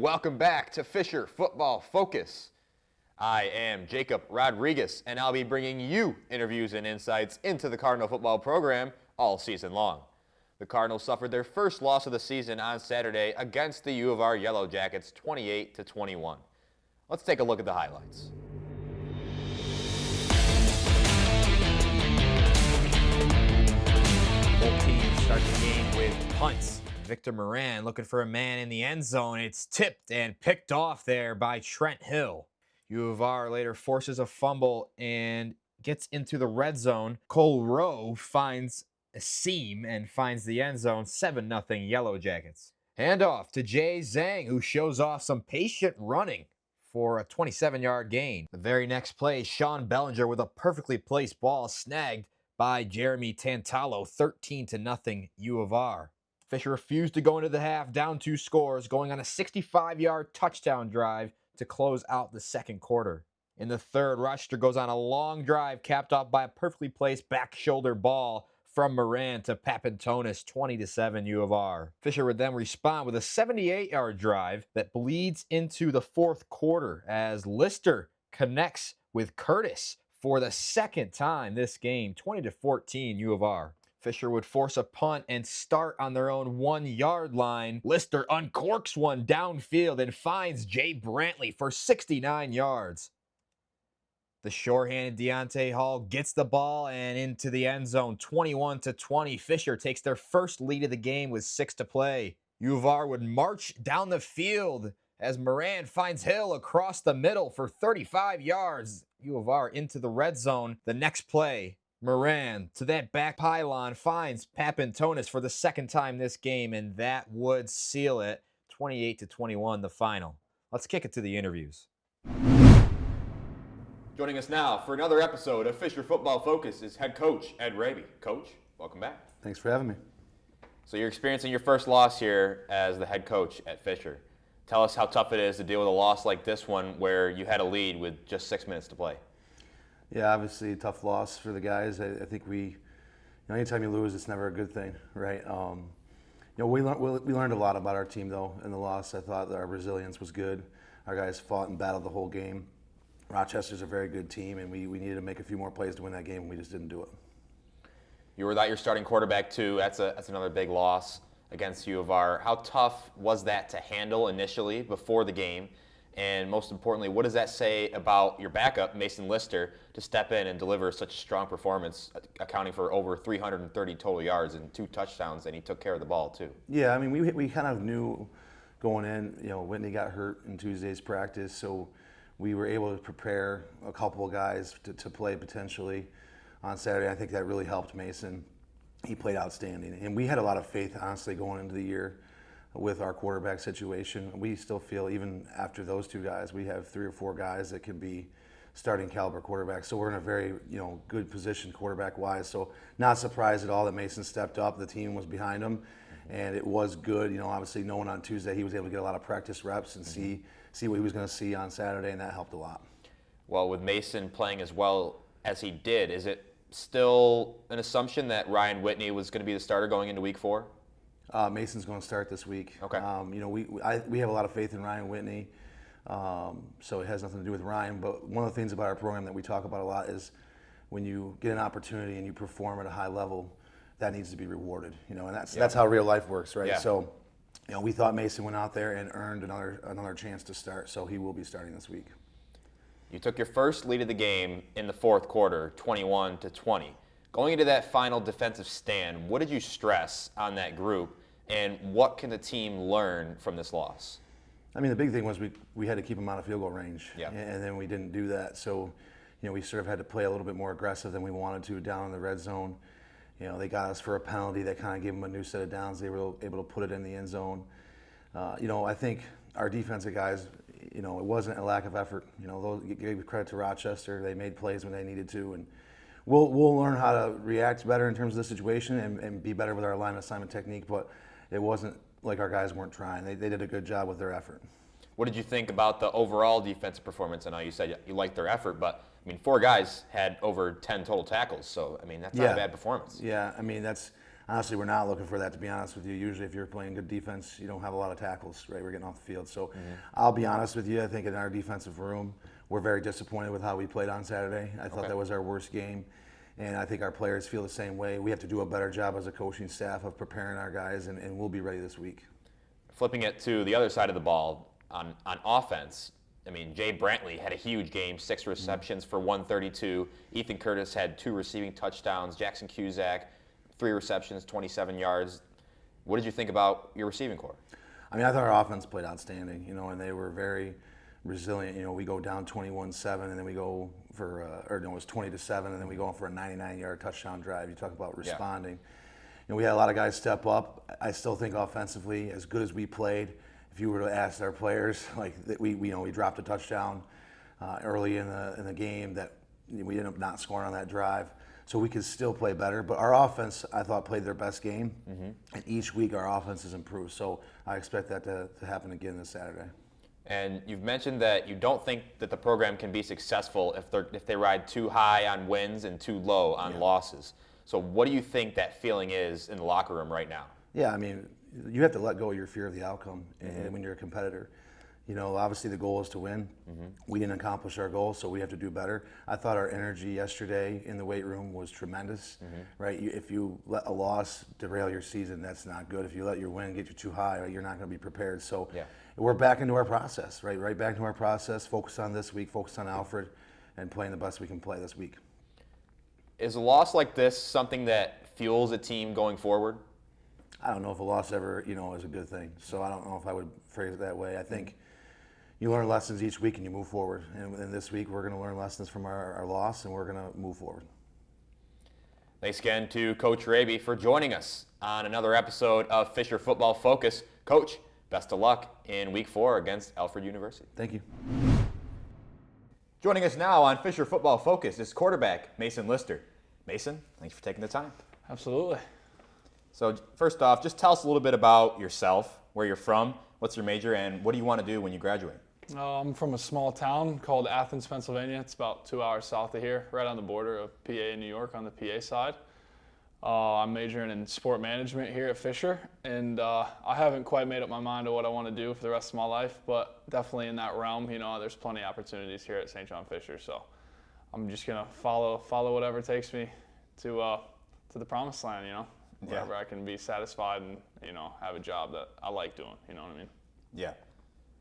welcome back to Fisher Football Focus. I am Jacob Rodriguez, and I'll be bringing you interviews and insights into the Cardinal football program all season long. The Cardinals suffered their first loss of the season on Saturday against the U of R Yellowjackets 28-21. Let's take a look at the highlights. Both teams start the game with punts. Victor Moran looking for a man in the end zone. It's tipped and picked off there by Trent Hill. U of R later forces a fumble and gets into the red zone. Cole Rowe finds a seam and finds the end zone. 7-0 Yellowjackets. Handoff to Jay Zhang, who shows off some patient running for a 27-yard gain. The very next play, Sean Bellinger with a perfectly placed ball snagged by Jeremy Tantalo. 13-0 U of R. Fisher refused to go into the half, down 2 scores, going on a 65-yard touchdown drive to close out the second quarter. In the third, Rochester goes on a long drive, capped off by a perfectly placed back shoulder ball from Moran to Papantonis, 20-7 U of R. Fisher would then respond with a 78-yard drive that bleeds into the fourth quarter as Lister connects with Curtis for the second time this game, 20-14 U of R. Fisher would force a punt and start on their own 1-yard line. Lister uncorks one downfield and finds Jay Brantley for 69 yards. The short-handed Deontay Hall gets the ball and into the end zone, 21-20. Fisher takes their first lead of the game with 6 to play. U of R would march down the field as Moran finds Hill across the middle for 35 yards. U of R into the red zone. The next play, Moran to that back pylon finds Papantonis for the second time this game, and that would seal it. 28-21 the final. Let's kick it to the interviews. Joining us now for another episode of Fisher Football Focus is head coach Ed Raby. Coach, welcome back. Thanks for having me. So you're experiencing your first loss here as the head coach at Fisher. Tell us how tough it is to deal with a loss like this one where you had a lead with just 6 minutes to play. Yeah, obviously a tough loss for the guys. I think anytime you lose, it's never a good thing, right? We learned a lot about our team though in the loss. I thought that our resilience was good. Our guys fought and battled the whole game. Rochester's a very good team, and we needed to make a few more plays to win that game, and we just didn't do it. You were without your starting quarterback too. That's another big loss against U of R. How tough was that to handle initially before the game? And most importantly, what does that say about your backup, Mason Lister, to step in and deliver such a strong performance, accounting for over 330 total yards and 2 touchdowns, and he took care of the ball too? Yeah, I mean, we kind of knew going in, Whitney got hurt in Tuesday's practice, so we were able to prepare a couple of guys to play potentially on Saturday. I think that really helped Mason. He played outstanding. And we had a lot of faith, honestly, going into the year with our quarterback situation. We still feel, even after those 2 guys, we have 3 or 4 guys that can be starting caliber quarterbacks. So we're in a very good position quarterback-wise. So not surprised at all that Mason stepped up. The team was behind him, and it was good. Obviously knowing on Tuesday he was able to get a lot of practice reps and see what he was going to see on Saturday, and that helped a lot. Well, with Mason playing as well as he did, is it still an assumption that Ryan Whitney was going to be the starter going into Week 4? Mason's going to start this week. Okay. We have a lot of faith in Ryan Whitney, so it has nothing to do with Ryan. But one of the things about our program that we talk about a lot is when you get an opportunity and you perform at a high level, that needs to be rewarded. And that's how real life works, right? Yeah. So, we thought Mason went out there and earned another chance to start, so he will be starting this week. You took your first lead of the game in the fourth quarter, 21-20. Going into that final defensive stand, what did you stress on that group, and what can the team learn from this loss? I mean, the big thing was we had to keep them out of field goal range, yeah. And then we didn't do that. So, we sort of had to play a little bit more aggressive than we wanted to down in the red zone. They got us for a penalty that kind of gave them a new set of downs. They were able to put it in the end zone. I think our defensive guys, it wasn't a lack of effort. Those gave credit to Rochester. They made plays when they needed to, and we'll learn how to react better in terms of the situation and be better with our line assignment technique. But it wasn't like our guys weren't trying. They did a good job with their effort. What did you think about the overall defensive performance? I know you said you liked their effort, but 4 guys had over 10 total tackles, so that's not a bad performance. Yeah, that's honestly, we're not looking for that, to be honest with you. Usually if you're playing good defense, you don't have a lot of tackles, right? We're getting off the field. So I'll be honest with you, I think in our defensive room, we're very disappointed with how we played on Saturday. I thought that was our worst game. And I think our players feel the same way. We have to do a better job as a coaching staff of preparing our guys, and we'll be ready this week. Flipping it to the other side of the ball, on offense, I mean, Jay Brantley had a huge game, 6 receptions for 132. Ethan Curtis had 2 receiving touchdowns. Jackson Cusack, 3 receptions, 27 yards. What did you think about your receiving corps? I mean, I thought our offense played outstanding, and they were very resilient. We go down 21-7, and then we go for, it was 20-7, and then we go for a 99-yard touchdown drive. You talk about responding. We had a lot of guys step up. I still think offensively, as good as we played, if you were to ask our players, like we dropped a touchdown early in the game that we ended up not scoring on that drive, so we could still play better. But our offense, I thought, played their best game, and each week our offense has improved. So I expect that to happen again this Saturday. And you've mentioned that you don't think that the program can be successful if they ride too high on wins and too low on losses. So what do you think that feeling is in the locker room right now? Yeah, I mean, you have to let go of your fear of the outcome and when you're a competitor. Obviously the goal is to win. We didn't accomplish our goal, so we have to do better. I thought our energy yesterday in the weight room was tremendous, right? If you let a loss derail your season, that's not good. If you let your win get you too high, right, you're not going to be prepared. So we're back into our process, right? Right back into our process, focus on this week, focus on Alfred, and playing the best we can play this week. Is a loss like this something that fuels a team going forward? I don't know if a loss ever, is a good thing. So I don't know if I would phrase it that way. I think you learn lessons each week and you move forward. And this week we're going to learn lessons from our loss, and we're going to move forward. Thanks again to Coach Raby for joining us on another episode of Fisher Football Focus. Coach, best of luck in Week 4 against Alfred University. Thank you. Joining us now on Fisher Football Focus is quarterback Mason Lister. Mason, thanks for taking the time. Absolutely. So first off, just tell us a little bit about yourself, where you're from, what's your major, and what do you want to do when you graduate? I'm from a small town called Athens, Pennsylvania. It's about 2 hours south of here, right on the border of PA and New York on the PA side. I'm majoring in sport management here at Fisher, and I haven't quite made up my mind of what I want to do for the rest of my life, but definitely in that realm, there's plenty of opportunities here at St. John Fisher, so I'm just going to follow whatever takes me to the promised land, wherever I can be satisfied and, have a job that I like doing, you know what I mean? Yeah.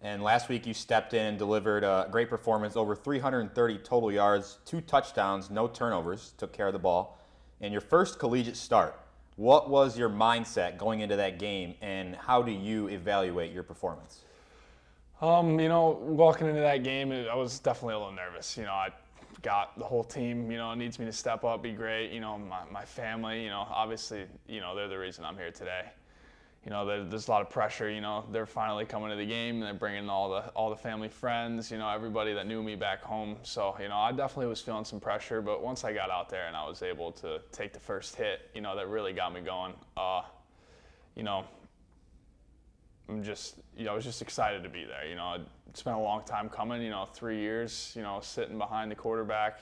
And last week you stepped in and delivered a great performance, over 330 total yards, 2 touchdowns, no turnovers, took care of the ball. And your first collegiate start, what was your mindset going into that game, and how do you evaluate your performance? Walking into that game, I was definitely a little nervous. I got the whole team, needs me to step up, be great. My family, obviously, they're the reason I'm here today. There's a lot of pressure. They're finally coming to the game, and they're bringing all the family friends. Everybody that knew me back home. So I definitely was feeling some pressure. But once I got out there and I was able to take the first hit, that really got me going. I was just excited to be there. It's been a long time coming. 3 years. Sitting behind the quarterback.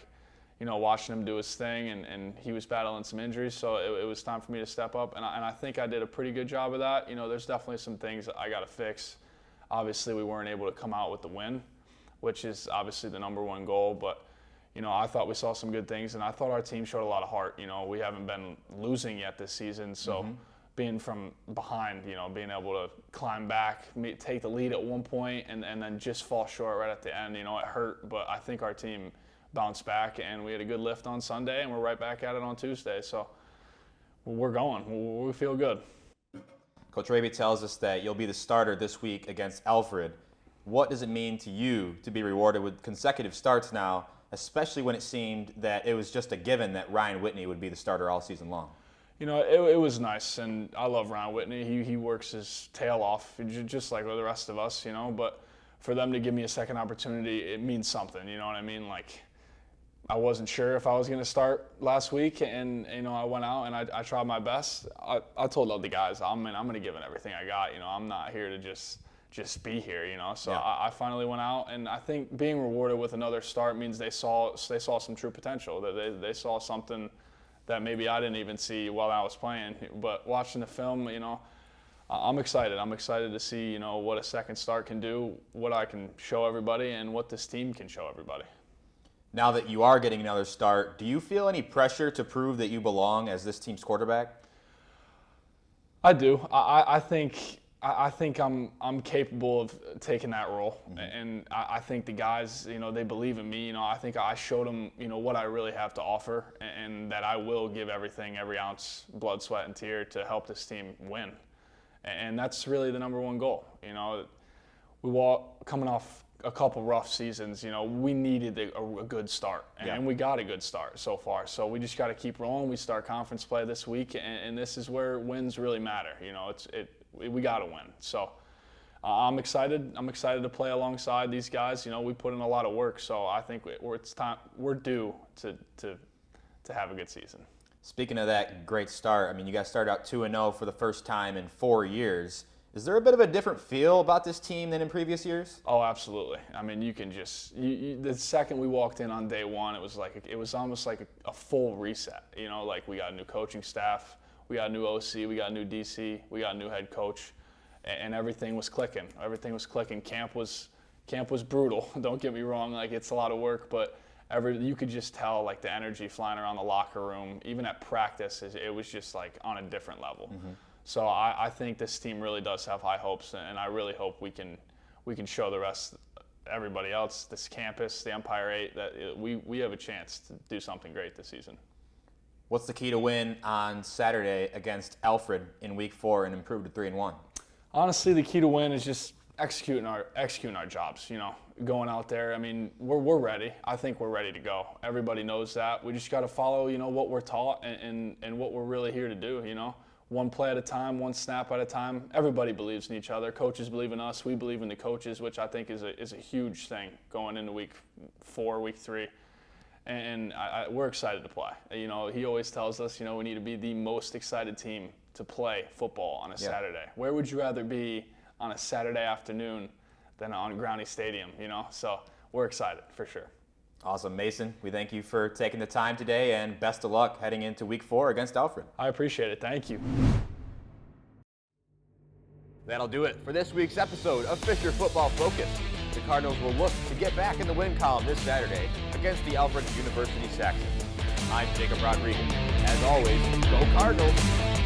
Watching him do his thing, and he was battling some injuries, so it was time for me to step up, and I think I did a pretty good job of that. There's definitely some things that I got to fix. Obviously, we weren't able to come out with the win, which is obviously the number one goal, but, I thought we saw some good things, and I thought our team showed a lot of heart. We haven't been losing yet this season, so being from behind, being able to climb back, take the lead at one point, and then just fall short right at the end, it hurt, but I think our team bounced back, and we had a good lift on Sunday, and we're right back at it on Tuesday. So we're going. We feel good. Coach Raby tells us that you'll be the starter this week against Alfred. What does it mean to you to be rewarded with consecutive starts now, especially when it seemed that it was just a given that Ryan Whitney would be the starter all season long? It was nice, and I love Ryan Whitney. He works his tail off, just like the rest of us, but for them to give me a second opportunity, it means something, you know what I mean? Like, I wasn't sure if I was going to start last week, and I went out and I tried my best. I told all the guys, I'm going to give it everything I got. I'm not here to just be here. So yeah. I finally went out, and I think being rewarded with another start means they saw some true potential. That they saw something that maybe I didn't even see while I was playing. But watching the film, you know, I'm excited. I'm excited to see, you know, what a second start can do, what I can show everybody, and what this team can show everybody. Now that you are getting another start, do you feel any pressure to prove that you belong as this team's quarterback? I do. I think I'm capable of taking that role, and I think the guys, you know, they believe in me. You know, I think I showed them, you know, what I really have to offer, and that I will give everything, every ounce, blood, sweat, and tear to help this team win. And that's really the number one goal. You know, coming off a couple rough seasons, you know, we needed a good start, and we got a good start so far. So we just got to keep rolling. We start conference play this week, and this is where wins really matter. You know, we got to win. So I'm excited. I'm excited to play alongside these guys. You know, we put in a lot of work, so I think it's time. We're due to have a good season. Speaking of that great start, I mean, you guys started out 2-0 for the first time in 4 years. Is there a bit of a different feel about this team than in previous years? Oh, absolutely. I mean, you can just the second we walked in on day one, it was almost like a full reset. You know, like we got a new coaching staff, we got a new OC, we got a new DC, we got a new head coach, and everything was clicking. Everything was clicking. Camp was brutal. Don't get me wrong. Like, it's a lot of work, but you could just tell, like, the energy flying around the locker room. Even at practice, it was just like on a different level. So I think this team really does have high hopes, and I really hope we can show the rest, everybody else, this campus, the Empire 8, that we have a chance to do something great this season. What's the key to win on Saturday against Alfred in Week 4 and improve to 3-1? Honestly, the key to win is just executing our jobs. You know, going out there. I mean, we're ready. I think we're ready to go. Everybody knows that. We just got to follow, you know, what we're taught and what we're really here to do. You know, one play at a time, one snap at a time. Everybody believes in each other. Coaches believe in us. We believe in the coaches, which I think is a huge thing going into Week 4, Week 3. And we're excited to play. You know, he always tells us, you know, we need to be the most excited team to play football on a Saturday. Where would you rather be on a Saturday afternoon than on Groundy Stadium, you know? So we're excited for sure. Awesome. Mason, we thank you for taking the time today, and best of luck heading into Week 4 against Alfred. I appreciate it. Thank you. That'll do it for this week's episode of Fisher Football Focus. The Cardinals will look to get back in the win column this Saturday against the Alfred University Saxons. I'm Jacob Rodriguez. As always, go Cardinals!